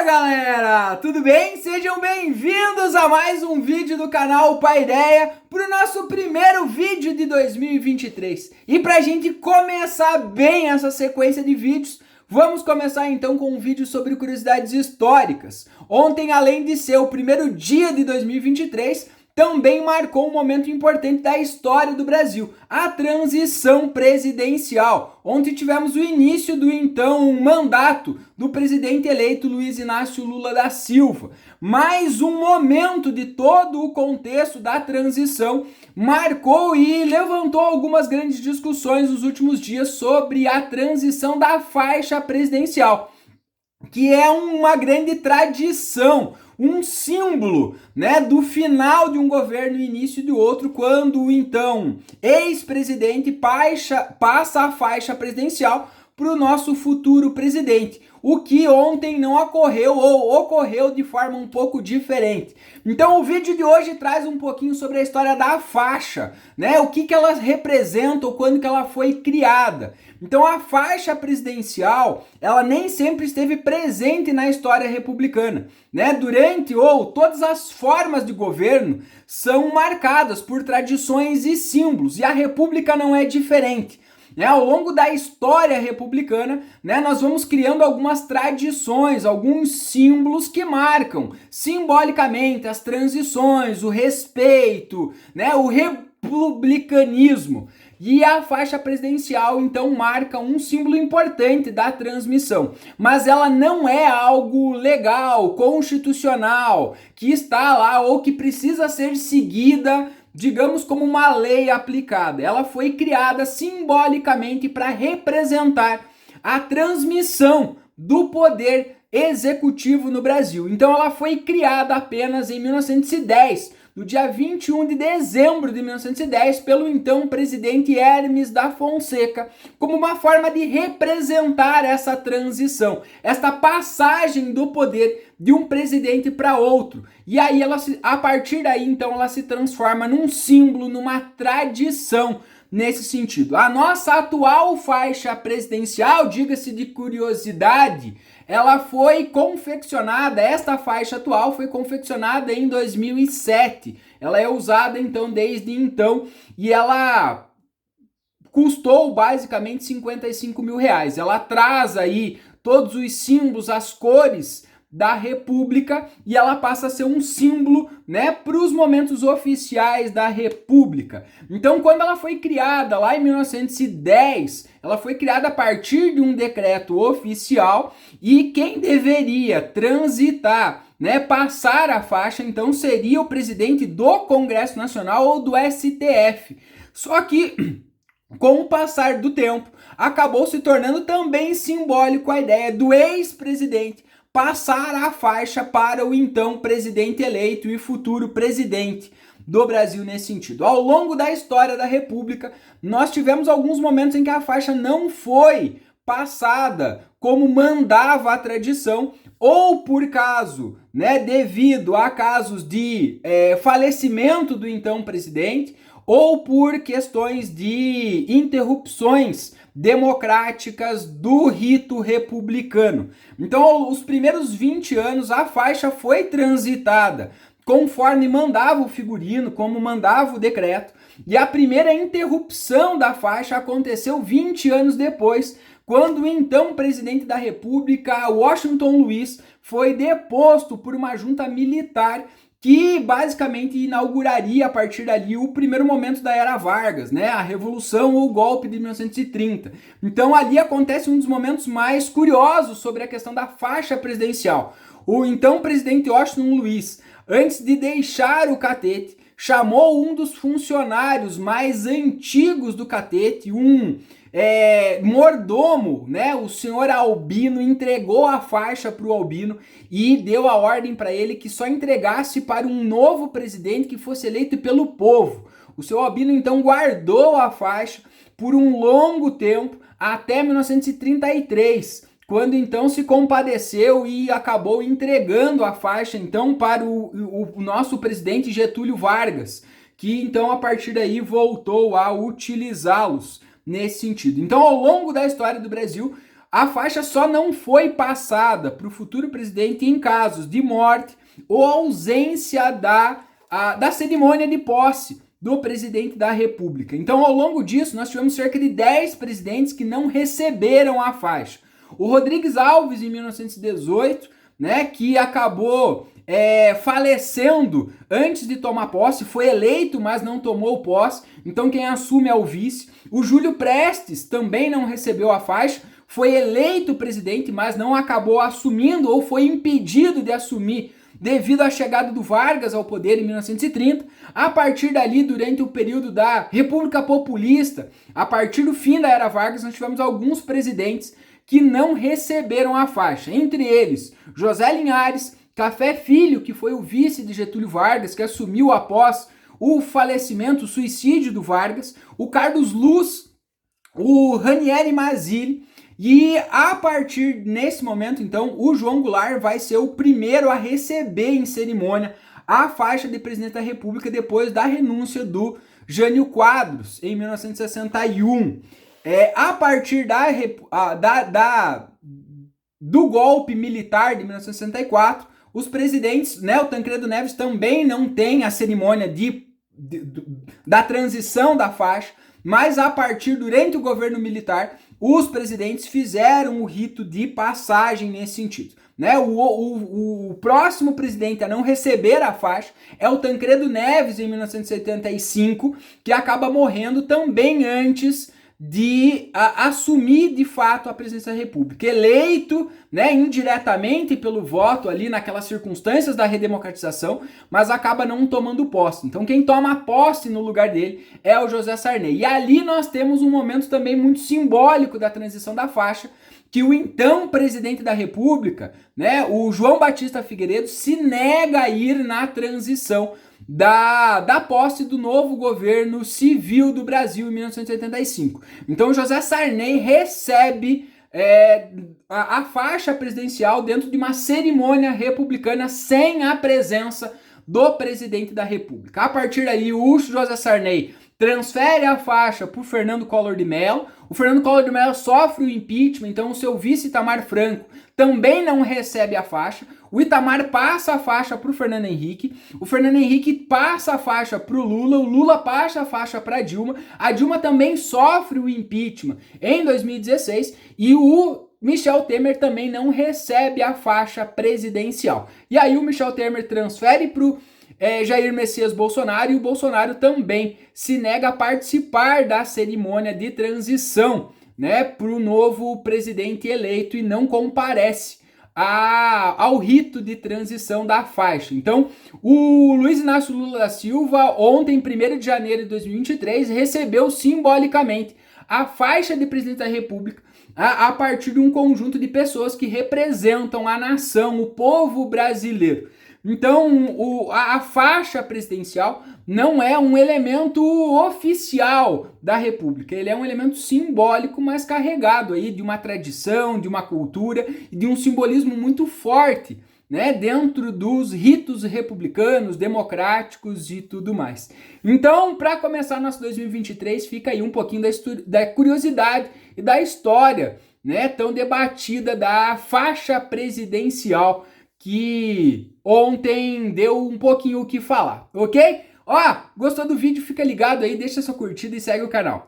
Galera, tudo bem? Sejam bem-vindos a mais um vídeo do canal Paideia para o nosso primeiro vídeo de 2023. E para a gente começar bem essa sequência de vídeos, vamos começar então com um vídeo sobre curiosidades históricas. Ontem, além de ser o primeiro dia de 2023, também marcou um momento importante da história do Brasil, a transição presidencial. Ontem tivemos o início do então mandato do presidente eleito Luiz Inácio Lula da Silva. Mais um momento de todo o contexto da transição marcou e levantou algumas grandes discussões nos últimos dias sobre a transição da faixa presidencial, que é uma grande tradição, um símbolo, né, do final de um governo e início de outro, quando o então ex-presidente passa a faixa presidencial para o nosso futuro presidente, o que ontem não ocorreu ou ocorreu de forma um pouco diferente. Então o vídeo de hoje traz um pouquinho sobre a história da faixa, né? O que ela representa ou quando que ela foi criada. Então a faixa presidencial, ela nem sempre esteve presente na história republicana, né? Durante ou todas as formas de governo são marcadas por tradições e símbolos, e a república não é diferente. Ao longo da história republicana, nós vamos criando algumas tradições, alguns símbolos que marcam simbolicamente as transições, o respeito, o republicanismo. E a faixa presidencial, então, marca um símbolo importante da transmissão. Mas ela não é algo legal, constitucional, que está lá ou que precisa ser seguida, digamos, como uma lei aplicada. Ela foi criada simbolicamente para representar a transmissão do poder executivo no Brasil. Então ela foi criada apenas em 1910, no dia 21 de dezembro de 1910, pelo então presidente Hermes da Fonseca, como uma forma de representar essa transição, esta passagem do poder de um presidente para outro. E aí a partir daí então ela se transforma num símbolo, numa tradição nesse sentido. A nossa atual faixa presidencial, diga-se de curiosidade, ela foi confeccionada, esta faixa atual foi confeccionada em 2007. Ela é usada então desde então e ela custou basicamente R$55 mil. Ela traz aí todos os símbolos, as cores da República, e ela passa a ser um símbolo, para os momentos oficiais da República. Então, quando ela foi criada lá em 1910, ela foi criada a partir de um decreto oficial, e quem deveria transitar, passar a faixa, então seria o presidente do Congresso Nacional ou do STF. Só que com o passar do tempo, acabou se tornando também simbólico a ideia do ex-presidente passar a faixa para o então presidente eleito e futuro presidente do Brasil nesse sentido. Ao longo da história da República, nós tivemos alguns momentos em que a faixa não foi passada como mandava a tradição, ou por caso, devido a casos de falecimento do então presidente, ou por questões de interrupções democráticas do rito republicano. Então, os primeiros 20 anos, a faixa foi transitada conforme mandava o figurino, como mandava o decreto, e a primeira interrupção da faixa aconteceu 20 anos depois, quando o então presidente da República, Washington Luiz, foi deposto por uma junta militar que basicamente inauguraria a partir dali o primeiro momento da Era Vargas, a Revolução ou o golpe de 1930. Então ali acontece um dos momentos mais curiosos sobre a questão da faixa presidencial. O então presidente Washington Luiz, antes de deixar o catete, chamou um dos funcionários mais antigos do catete, um mordomo, o senhor Albino, entregou a faixa para o Albino e deu a ordem para ele que só entregasse para um novo presidente que fosse eleito pelo povo. O senhor Albino então guardou a faixa por um longo tempo, até 1933, quando então se compadeceu e acabou entregando a faixa então para o nosso presidente Getúlio Vargas, que então a partir daí voltou a utilizá-los nesse sentido. Então, ao longo da história do Brasil, A faixa só não foi passada para o futuro presidente em casos de morte ou ausência da cerimônia de posse do presidente da República. Então, ao longo disso, nós tivemos cerca de 10 presidentes que não receberam a faixa. O Rodrigues Alves, em 1918, né, que acabou falecendo antes de tomar posse, foi eleito, mas não tomou posse, então quem assume é o vice. O Júlio Prestes também não recebeu a faixa, foi eleito presidente, mas não acabou assumindo ou foi impedido de assumir devido à chegada do Vargas ao poder em 1930. A partir dali, durante o período da República Populista, a partir do fim da era Vargas, nós tivemos alguns presidentes que não receberam a faixa. Entre eles, José Linhares, Café Filho, que foi o vice de Getúlio Vargas, que assumiu após o falecimento, o suicídio do Vargas, o Carlos Luz, o Ranieri Mazzilli. E a partir nesse momento, então, o João Goulart vai ser o primeiro a receber em cerimônia a faixa de presidente da República depois da renúncia do Jânio Quadros, em 1961. A partir do golpe militar de 1964, os presidentes, né, o Tancredo Neves também não tem a cerimônia da transição da faixa, mas a partir, durante o governo militar, os presidentes fizeram o rito de passagem nesse sentido. Né? O próximo presidente a não receber a faixa é o Tancredo Neves, em 1975, que acaba morrendo também antes de assumir de fato a presidência da República, eleito, né, indiretamente pelo voto ali naquelas circunstâncias da redemocratização, mas acaba não tomando posse. Então quem toma posse no lugar dele é o José Sarney. E ali nós temos um momento também muito simbólico da transição da faixa, que o então presidente da República, né, o João Batista Figueiredo, se nega a ir na transição da posse do novo governo civil do Brasil em 1985. Então José Sarney recebe a faixa presidencial dentro de uma cerimônia republicana sem a presença do presidente da República. A partir daí, o José Sarney transfere a faixa para o Fernando Collor de Mello. O Fernando Collor de Mello sofre o impeachment, então o seu vice Itamar Franco também não recebe a faixa. O Itamar passa a faixa para o Fernando Henrique. O Fernando Henrique passa a faixa para o Lula passa a faixa para a Dilma. A Dilma também sofre o impeachment em 2016 e o Michel Temer também não recebe a faixa presidencial. E aí o Michel Temer transfere para o Jair Messias Bolsonaro, e o Bolsonaro também se nega a participar da cerimônia de transição, né, para o novo presidente eleito e não comparece ao rito de transição da faixa. Então, o Luiz Inácio Lula da Silva, ontem, 1º de janeiro de 2023, recebeu simbolicamente a faixa de presidente da República a partir de um conjunto de pessoas que representam a nação, o povo brasileiro. Então, a faixa presidencial não é um elemento oficial da República, ele é um elemento simbólico, mas carregado aí de uma tradição, de uma cultura e de um simbolismo muito forte, né, dentro dos ritos republicanos, democráticos e tudo mais. Então, para começar nosso 2023, fica aí um pouquinho da curiosidade e da história, né, tão debatida da faixa presidencial, que ontem deu um pouquinho o que falar, ok? Ó, gostou do vídeo? Fica ligado aí, deixa sua curtida e segue o canal.